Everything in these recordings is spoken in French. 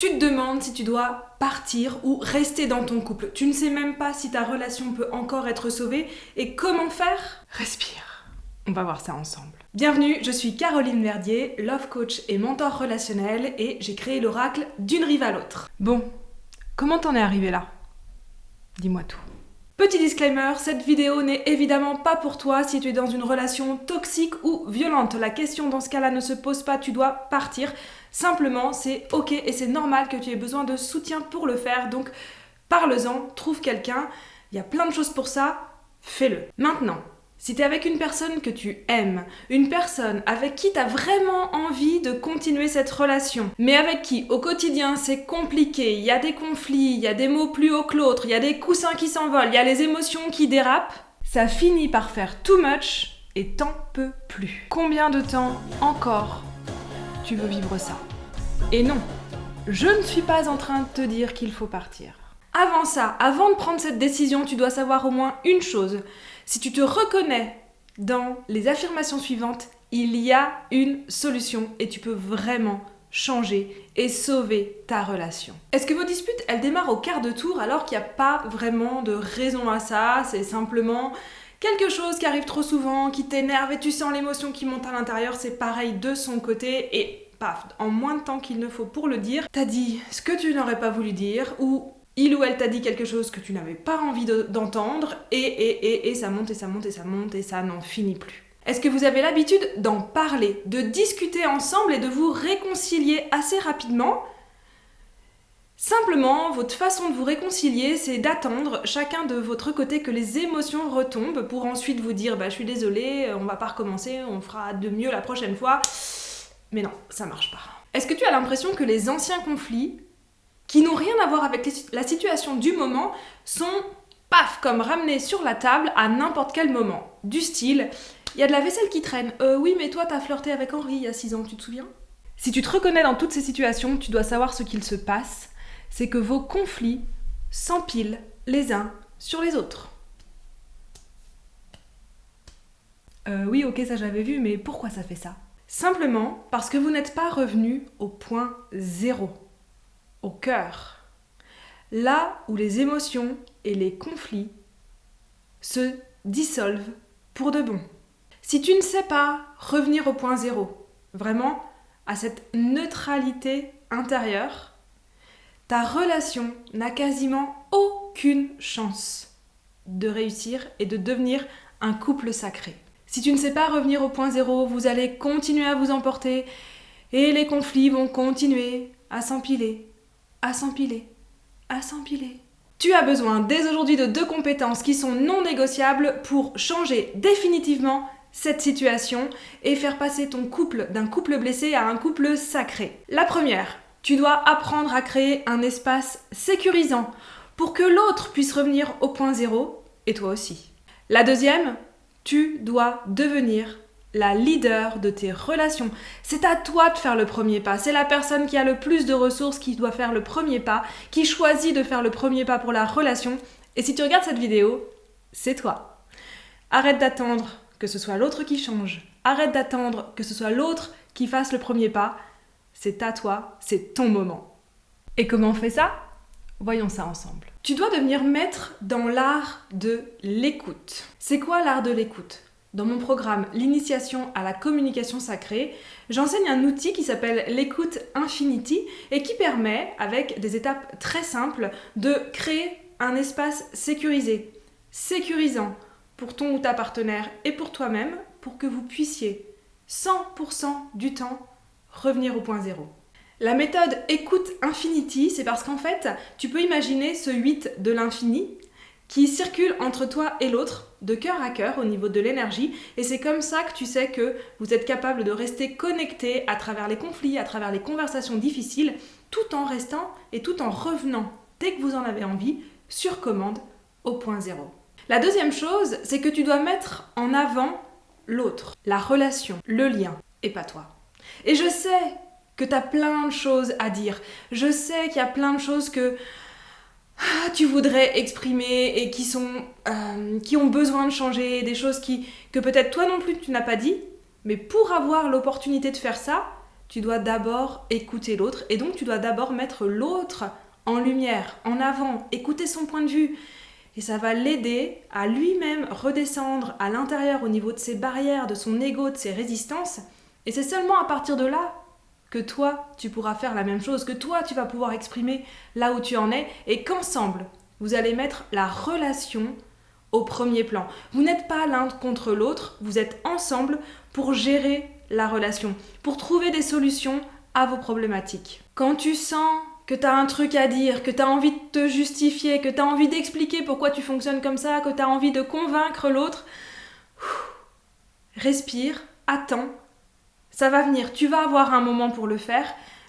Tu te demandes si tu dois partir ou rester dans ton couple. Tu ne sais même pas si ta relation peut encore être sauvée et comment faire? Respire. On va voir ça ensemble. Bienvenue, je suis Caroline Verdier, love coach et mentor relationnel et j'ai créé l'oracle d'une rive à l'autre. Bon, comment t'en es arrivé là? Dis-moi tout. Petit disclaimer, cette vidéo n'est évidemment pas pour toi si tu es dans une relation toxique ou violente. La question dans ce cas-là ne se pose pas, tu dois partir. Simplement, c'est ok et c'est normal que tu aies besoin de soutien pour le faire. Donc, parle-en, trouve quelqu'un. Il y a plein de choses pour ça, fais-le. Maintenant, si tu es avec une personne que tu aimes, une personne avec qui tu as vraiment envie de continuer cette relation, mais avec qui au quotidien c'est compliqué, il y a des conflits, il y a des mots plus hauts que l'autre, il y a des coussins qui s'envolent, il y a les émotions qui dérapent, ça finit par faire too much et t'en peux plus. Combien de temps encore tu veux vivre ça? Et non, je ne suis pas en train de te dire qu'il faut partir. Avant ça, avant de prendre cette décision, tu dois savoir au moins une chose. Si tu te reconnais dans les affirmations suivantes, il y a une solution et tu peux vraiment changer et sauver ta relation. Est-ce que vos disputes, elles démarrent au quart de tour alors qu'il n'y a pas vraiment de raison à ça? C'est simplement quelque chose qui arrive trop souvent, qui t'énerve et tu sens l'émotion qui monte à l'intérieur, c'est pareil de son côté et paf, en moins de temps qu'il ne faut pour le dire, t'as dit ce que tu n'aurais pas voulu dire ou il ou elle t'a dit quelque chose que tu n'avais pas envie d'entendre et ça monte et ça monte et ça monte et ça n'en finit plus. Est-ce que vous avez l'habitude d'en parler, de discuter ensemble et de vous réconcilier assez rapidement? Simplement, votre façon de vous réconcilier, c'est d'attendre chacun de votre côté que les émotions retombent pour ensuite vous dire je suis désolée, on va pas recommencer, on fera de mieux la prochaine fois. Mais non, ça marche pas. Est-ce que tu as l'impression que les anciens conflits qui n'ont rien à voir avec la situation du moment, sont, paf, comme ramenés sur la table à n'importe quel moment. Du style, il y a de la vaisselle qui traîne. Oui, mais toi, t'as flirté avec Henri il y a 6 ans, tu te souviens? Si tu te reconnais dans toutes ces situations, tu dois savoir ce qu'il se passe. C'est que vos conflits s'empilent les uns sur les autres. Oui, ok, ça j'avais vu, mais pourquoi ça fait ça? Simplement parce que vous n'êtes pas revenu au point zéro. Au cœur, là où les émotions et les conflits se dissolvent pour de bon. Si tu ne sais pas revenir au point zéro, vraiment à cette neutralité intérieure, ta relation n'a quasiment aucune chance de réussir et de devenir un couple sacré. Si tu ne sais pas revenir au point zéro, vous allez continuer à vous emporter et les conflits vont continuer à s'empiler. À s'empiler, à s'empiler. Tu as besoin dès aujourd'hui de 2 compétences qui sont non négociables pour changer définitivement cette situation et faire passer ton couple d'un couple blessé à un couple sacré. La première, tu dois apprendre à créer un espace sécurisant pour que l'autre puisse revenir au point zéro et toi aussi. La deuxième, tu dois devenir la leader de tes relations. C'est à toi de faire le premier pas. C'est la personne qui a le plus de ressources qui doit faire le premier pas, qui choisit de faire le premier pas pour la relation. Et si tu regardes cette vidéo, c'est toi. Arrête d'attendre que ce soit l'autre qui change. Arrête d'attendre que ce soit l'autre qui fasse le premier pas. C'est à toi, c'est ton moment. Et comment on fait ça? Voyons ça ensemble. Tu dois devenir maître dans l'art de l'écoute. C'est quoi l'art de l'écoute? Dans mon programme L'initiation à la communication sacrée, j'enseigne un outil qui s'appelle l'écoute Infinity et qui permet, avec des étapes très simples, de créer un espace sécurisé, sécurisant pour ton ou ta partenaire et pour toi-même, pour que vous puissiez 100% du temps revenir au point zéro. La méthode écoute Infinity, c'est parce qu'en fait, tu peux imaginer ce 8 de l'infini qui circule entre toi et l'autre, de cœur à cœur au niveau de l'énergie, et c'est comme ça que tu sais que vous êtes capable de rester connecté à travers les conflits, à travers les conversations difficiles, tout en restant et tout en revenant, dès que vous en avez envie, sur commande, au point zéro. La deuxième chose, c'est que tu dois mettre en avant l'autre, la relation, le lien, et pas toi. Et je sais que tu as plein de choses à dire, je sais qu'il y a plein de choses que tu voudrais exprimer et qui ont besoin de changer, des choses que peut-être toi non plus tu n'as pas dit, mais pour avoir l'opportunité de faire ça, tu dois d'abord écouter l'autre et donc tu dois d'abord mettre l'autre en lumière, en avant, écouter son point de vue. Et ça va l'aider à lui-même redescendre à l'intérieur au niveau de ses barrières, de son ego, de ses résistances. Et c'est seulement à partir de là que toi, tu pourras faire la même chose, que toi, tu vas pouvoir exprimer là où tu en es et qu'ensemble, vous allez mettre la relation au premier plan. Vous n'êtes pas l'un contre l'autre, vous êtes ensemble pour gérer la relation, pour trouver des solutions à vos problématiques. Quand tu sens que tu as un truc à dire, que tu as envie de te justifier, que tu as envie d'expliquer pourquoi tu fonctionnes comme ça, que tu as envie de convaincre l'autre, respire, attends, ça va venir, tu vas avoir un moment pour le faire,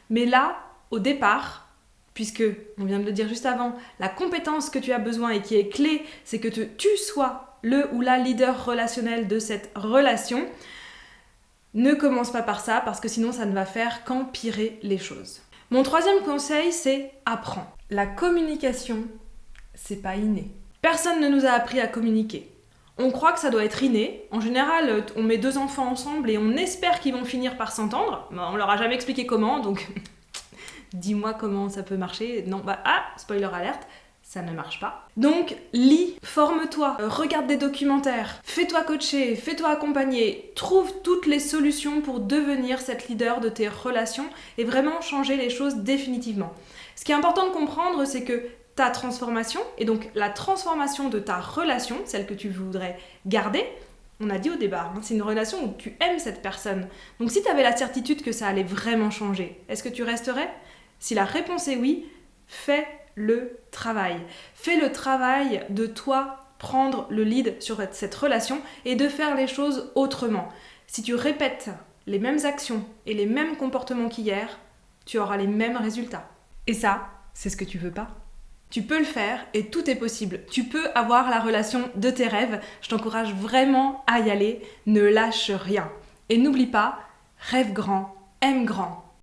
mais là, au départ, puisque, on vient de le dire juste avant, la compétence que tu as besoin et qui est clé, c'est que tu sois le ou la leader relationnel de cette relation. Ne commence pas par ça, parce que sinon ça ne va faire qu'empirer les choses. Mon troisième conseil, c'est apprends. La communication, c'est pas inné. Personne ne nous a appris à communiquer. On croit que ça doit être inné. En général, on met deux enfants ensemble et on espère qu'ils vont finir par s'entendre. On leur a jamais expliqué comment, donc dis-moi comment ça peut marcher. Non, spoiler alerte, ça ne marche pas. Donc, lis, forme-toi, regarde des documentaires, fais-toi coacher, fais-toi accompagner, trouve toutes les solutions pour devenir cette leader de tes relations et vraiment changer les choses définitivement. Ce qui est important de comprendre, c'est que ta transformation, et donc la transformation de ta relation, celle que tu voudrais garder, on a dit au départ, c'est une relation où tu aimes cette personne. Donc si tu avais la certitude que ça allait vraiment changer, est-ce que tu resterais ? Si la réponse est oui, fais le travail. Fais le travail de toi prendre le lead sur cette relation et de faire les choses autrement. Si tu répètes les mêmes actions et les mêmes comportements qu'hier, tu auras les mêmes résultats. Et ça, c'est ce que tu veux pas. Tu peux le faire et tout est possible. Tu peux avoir la relation de tes rêves. Je t'encourage vraiment à y aller. Ne lâche rien. Et n'oublie pas, rêve grand, aime grand.